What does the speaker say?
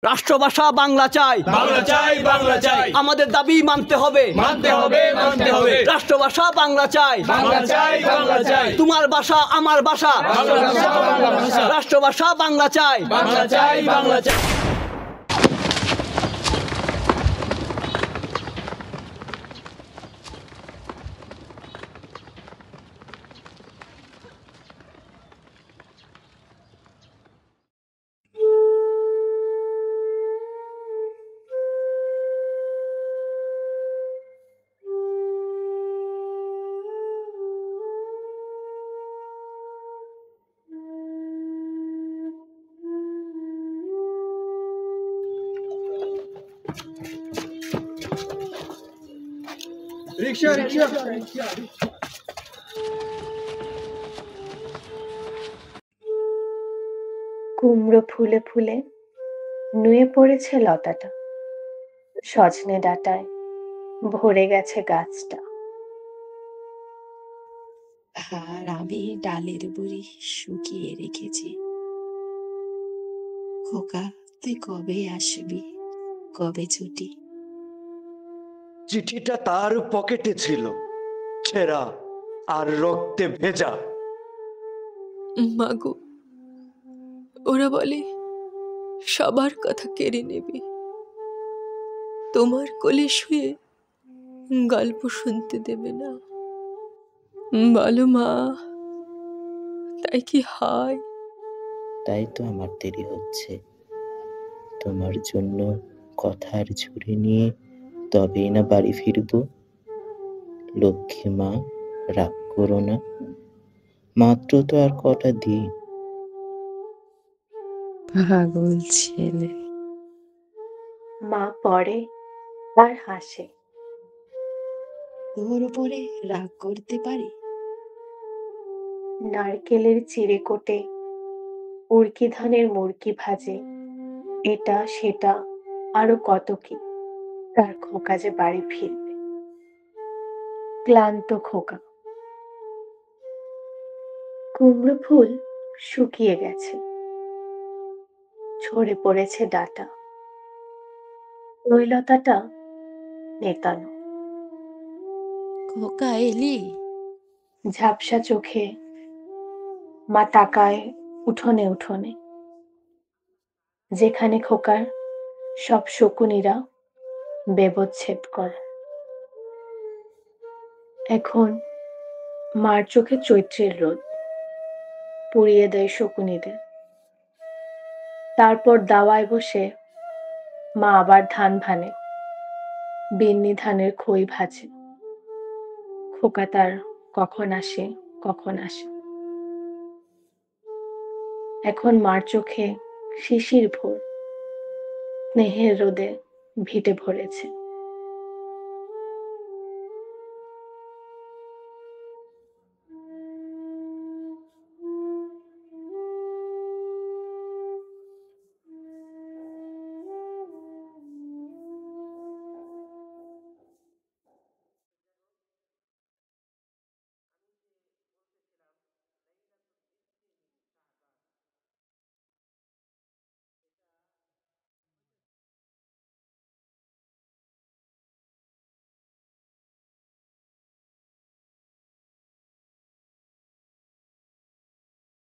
রাষ্ট্রভাষা বাংলা চাই, বাংলা চাই, বাংলা চাই। আমাদের দাবি মানতে হবে, মানতে হবে, মানতে হবে। রাষ্ট্রভাষা বাংলা চাই, বাংলা চাই, বাংলা চাই। তোমার ভাষা আমার ভাষা, রাষ্ট্রভাষা বাংলা ভাষা। রাষ্ট্রভাষা বাংলা চাই, বাংলা চাই, বাংলা চাই। রিকশা রিকশা কুমড়ো ফুলে ফুলে নুয়ে পড়েছে লতাটা, সজনে ডাঁটায় ভরে গেছে গাছটা। আর আমি ডালের বড়ি শুকিয়ে রেখেছি। খোকা, তুই কবে আসবি? কবে ছুটি? চিঠিটা তার পকেটে ছিল, ছেঁড়া আর রক্তে ভেজা। মাগো, ওরা বলে সবার কথা কেড়ে নেবে, তোমার কোলে শুয়ে গল্প শুনতে দেবে না। বলো মা, তাই কি হয়? তাই তো আমার দেরি হচ্ছে। তোমার জন্য কথার ঝুড়ি নিয়ে তবেই না বাড়ি ফিরব। লক্ষ্মী মা, রাগ করো না, মাত্র তো আর কটা দিন। পাগল ছেলে। মা পড়ে আর হাসে। তোর উপরে রাগ করতে পারি? নারকেলের চিড়ে কোটে, উড়কি ধানের মুড়কি ভাজে, এটা সেটা আরো কত কি। তার খোকা যে বাড়ি ফিরবে, ক্লান্ত খোকা। কুমড়ো ফুল শুকিয়ে গেছে, ঝরে পড়েছে ডাটা। ওই লতাটা নেতানো। খোকা, এলি? ঝাপসা চোখে মা তাকায় উঠোনে উঠোনে, যেখানে খোকার সব শকুনিরা ব্যবচ্ছেদ করে। এখন মার চোখে চৈত্রের রোদ পুড়িয়ে দেয় শকুনিদের। তারপর দাওয়ায় বসে মা আবার ধান ভানে, বিন্নি ধানের খই ভাজে। খোকা তার কখন আসে কখন আসে। এখন মার চোখে শিশির ভোর স্নেহের রোদে ভিটে ভরেছে।